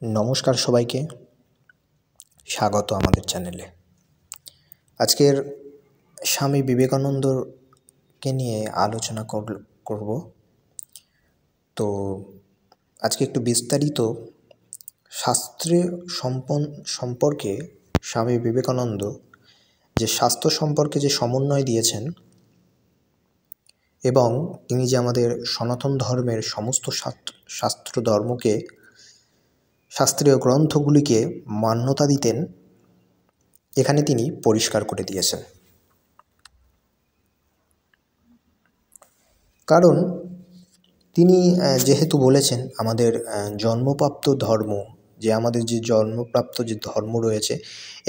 নমস্কার সবাইকে, স্বাগত আমাদের চ্যানেলে। আজকের স্বামী বিবেকানন্দকে নিয়ে আলোচনা করব। তো আজকে একটু বিস্তারিত শাস্ত্রে সম্পর্কে স্বামী বিবেকানন্দ যে স্বাস্থ্য সম্পর্কে যে সমন্বয় দিয়েছেন এবং তিনি যে আমাদের সনাতন ধর্মের সমস্ত শাস্ত্রীয় গ্রন্থগুলিকে মান্যতা দিতেন, এখানে তিনি পরিষ্কার করে দিয়েছেন। কারণ তিনি যেহেতু বলেছেন আমাদের জন্মপ্রাপ্ত ধর্ম, যে আমাদের যে জন্মপ্রাপ্ত যে ধর্ম রয়েছে,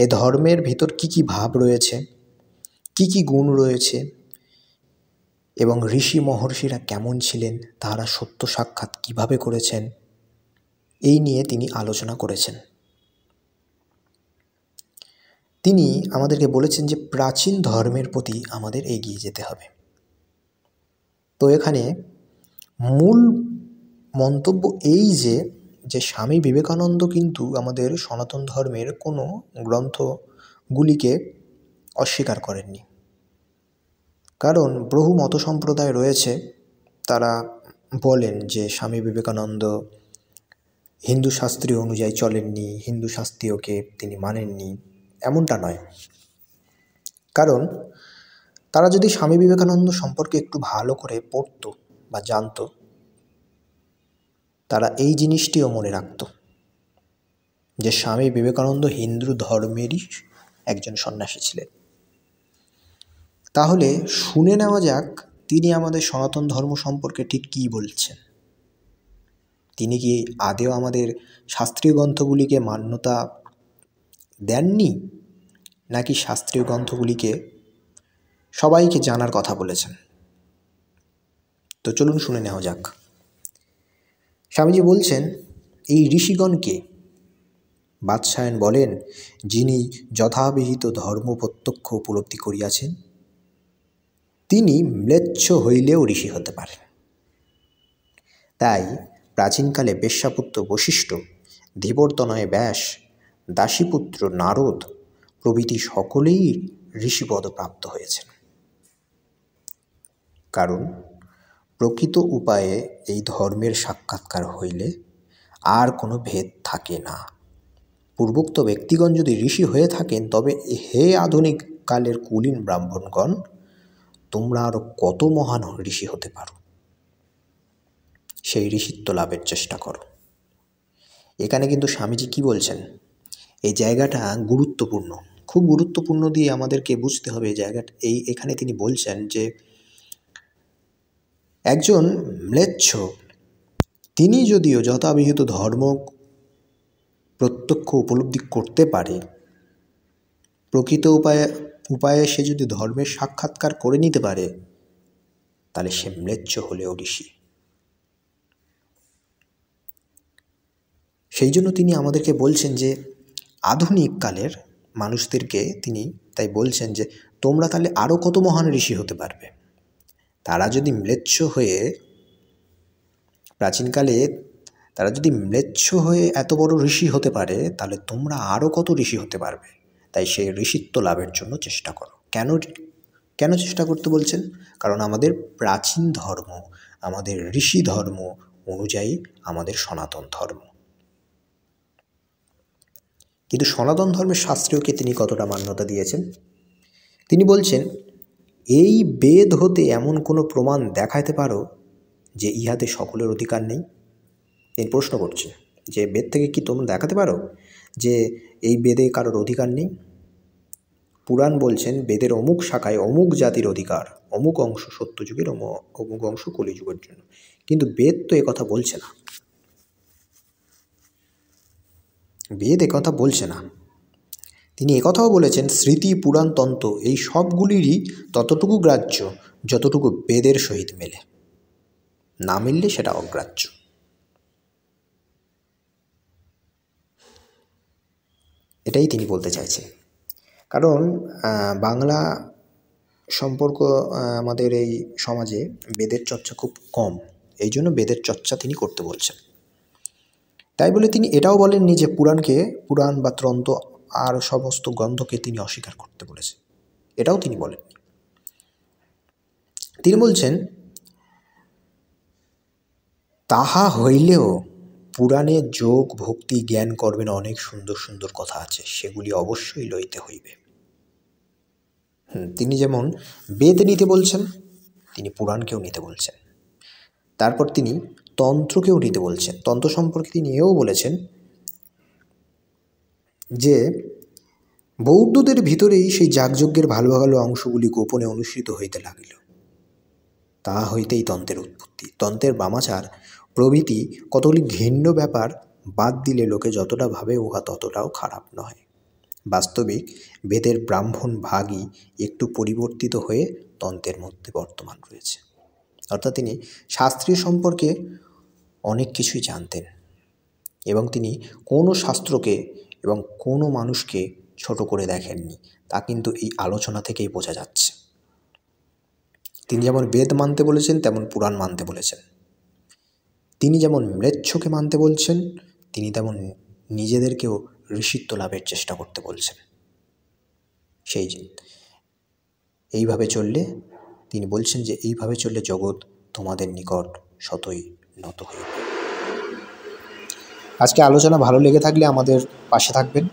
এ ধর্মের ভিতর কি কি ভাব রয়েছে, কি কি গুণ রয়েছে এবং ঋষি মহর্ষিরা কেমন ছিলেন, তারা সত্য সাক্ষাৎ কিভাবে করেছেন, এই নিয়ে তিনি আলোচনা করেছেন। তিনি আমাদেরকে বলেছেন যে প্রাচীন ধর্মের প্রতি আমাদের এগিয়ে যেতে হবে। তো এখানে মূল মন্তব্য এই যে স্বামী বিবেকানন্দ কিন্তু আমাদের সনাতন ধর্মের কোনো গ্রন্থগুলিকে অস্বীকার করেননি। কারণ বহু মত সম্প্রদায় রয়েছে, তারা বলেন যে স্বামী বিবেকানন্দ হিন্দু শাস্ত্রীয় অনুযায়ী চলেননি, হিন্দু শাস্ত্রীয়কে তিনি মানেননি। এমনটা নয়। কারণ তারা যদি স্বামী বিবেকানন্দ সম্পর্কে একটু ভালো করে পড়তো বা জানতো, তারা এই জিনিসটিও মনে রাখত যে স্বামী বিবেকানন্দ হিন্দু ধর্মেরই একজন সন্ন্যাসী ছিলেন। তাহলে শুনে নেওয়া যাক তিনি আমাদের সনাতন ধর্ম সম্পর্কে ঠিক কী বলছেন। তিনি কি আদেও আমাদের শাস্ত্রীয় গ্রন্থগুলিকে মান্যতা দেননি, নাকি শাস্ত্রীয় গ্রন্থগুলিকে সবাইকে জানার কথা বলেছেন? তো চলুন শুনে নেওয়া যাক। স্বামীজি বলছেন, এই ঋষিগণকে বাৎসায়ন বলেন, যিনি যথাবিহিত ধর্ম প্রত্যক্ষ উপলব্ধি করিয়াছেন, তিনি ম্লেচ্ছ হইলেও ঋষি হতে পারেন। তাই প্রাচীনকালে বেশ্যাপুত্র বশিষ্ঠ, ধীবরতনয় ব্যাস, দাসীপুত্র নারদ প্রভৃতি সকলেই ঋষিপদ প্রাপ্ত হয়েছেন। কারণ প্রকৃত উপায়ে এই ধর্মের সাক্ষাৎকার হইলে আর কোনো ভেদ থাকে না। পূর্বোক্ত ব্যক্তিগণ যদি ঋষি হয়ে থাকেন, তবে হে আধুনিক কালের কুলীন ব্রাহ্মণগণ, তোমরা আরও কত মহান ঋষি হতে পারো, সেই ঋষিত্ব লাভের চেষ্টা করো। এখানে কিন্তু স্বামীজি কি বলছেন, এই জায়গাটা গুরুত্বপূর্ণ, খুব গুরুত্বপূর্ণ দিয়ে আমাদেরকে বুঝতে হবে এই জায়গাটা। এখানে তিনি বলছেন যে একজন ম্লেচ্ছ, তিনি যদিও যথাবিহিত ধর্ম প্রত্যক্ষ উপলব্ধি করতে পারে, প্রকৃত উপায়ে সে যদি ধর্মের সাক্ষাৎকার করে নিতে পারে, তাহলে সে ম্লেচ্ছ হলেও ঋষি। সেই জন্য তিনি আমাদেরকে বলছেন যে আধুনিক কালের মানুষদেরকে তিনি তাই বলছেন যে তোমরা তাহলে আরও কত মহান ঋষি হতে পারবে। তারা যদি ম্লেচ্ছ হয়ে প্রাচীনকালে তারা যদি ম্লেচ্ছ হয়ে এত বড় ঋষি হতে পারে, তাহলে তোমরা আরও কত ঋষি হতে পারবে। তাই সেই ঋষিত্ব লাভের জন্য চেষ্টা করো। কেন চেষ্টা করতে বলছেন? কারণ আমাদের প্রাচীন ধর্ম, আমাদের ঋষি ধর্ম অনুযায়ী আমাদের সনাতন ধর্ম। কিন্তু সনাতন ধর্মের শাস্ত্রীয়কে তিনি কতটা মান্যতা দিয়েছেন? তিনি বলছেন, এই বেদ হতে এমন কোনো প্রমাণ দেখাইতে পারো যে ইহাতে সকলের অধিকার নেই। তিনি প্রশ্ন করছেন যে বেদ থেকে কি তোমরা দেখাতে পারো যে এই বেদে কারোর অধিকার নেই? পুরাণ বলছেন বেদের অমুক শাখায় অমুক জাতির অধিকার, অমুক অংশ সত্যযুগের, অমুক অংশ কলিযুগের জন্য। কিন্তু বেদ তো একথা বলছে না। বেদ একথা বলছে না। তিনি একথাও বলেছেন স্মৃতি, পুরাণ, তন্ত্র এই সবগুলিরই ততটুকু গ্রাহ্য যতটুকু বেদের সহিত মেলে, না মিললে সেটা অগ্রাহ্য। এটাই তিনি বলতে চাইছেন। কারণ বাংলা সম্পর্ক আমাদের এই সমাজে বেদের চর্চা খুব কম, এই জন্য বেদের চর্চা তিনি করতে বলছেন। তাই বলে তিনি এটাও বলেননি যে পুরাণ বা তন্ত্র আর সমস্ত গ্রন্থকে তিনি অস্বীকার করতে বলেছেন, এটাও তিনি বলেননি। তিনি বলছেন, তাহা হইলেও পুরাণে যোগ ভক্তি জ্ঞান কর্মের অনেক সুন্দর সুন্দর কথা আছে, সেগুলি অবশ্যই লইতে হইবে। তিনি যেমন বেদ নিতে বলছেন, তিনি পুরাণকেও নিতে বলছেন। তারপর তিনি তন্ত্রকেও নিতে বলছেন। তন্ত্র সম্পর্কে তিনি এও বলেছেন যে বৌদ্ধদের ভিতরেই সেই যাগযজ্ঞের ভালো ভালো অংশগুলি গোপনে অনুসৃত হইতে লাগিল, তাহা হইতেই তন্ত্রের উৎপত্তি। তন্ত্রের বামাচার প্রভৃতি কতগুলি ঘৃণ্য ব্যাপার বাদ দিলে লোকে যতটা ভাবে উহা ততটাও খারাপ নয়। বাস্তবিক বেদের ব্রাহ্মণ ভাগই একটু পরিবর্তিত হয়ে তন্ত্রের মধ্যে বর্তমান রয়েছে। অর্থাৎ তিনি শাস্ত্রীয় সম্পর্কে অনেক কিছুই জানতেন এবং তিনি কোনো শাস্ত্রকে এবং কোনো মানুষকে ছোট করে দেখেননি, তা কিন্তু এই আলোচনা থেকেই বোঝা যাচ্ছে। তিনি যেমন বেদ মানতে বলেছেন তেমন পুরাণ মানতে বলেছেন। তিনি যেমন ম্লেচ্ছকে মানতে বলছেন, তিনি তেমন নিজেদেরকেও ঋষিত্ব লাভের চেষ্টা করতে বলছেন। এইভাবে চললে তিনি বলছেন যে এইভাবে চললে জগৎ তোমাদের নিকট শতই নত হইবে। আজকে আলোচনা ভালো লেগে থাকলে আমাদের পাশে থাকবেন।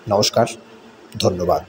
নমস্কার, ধন্যবাদ।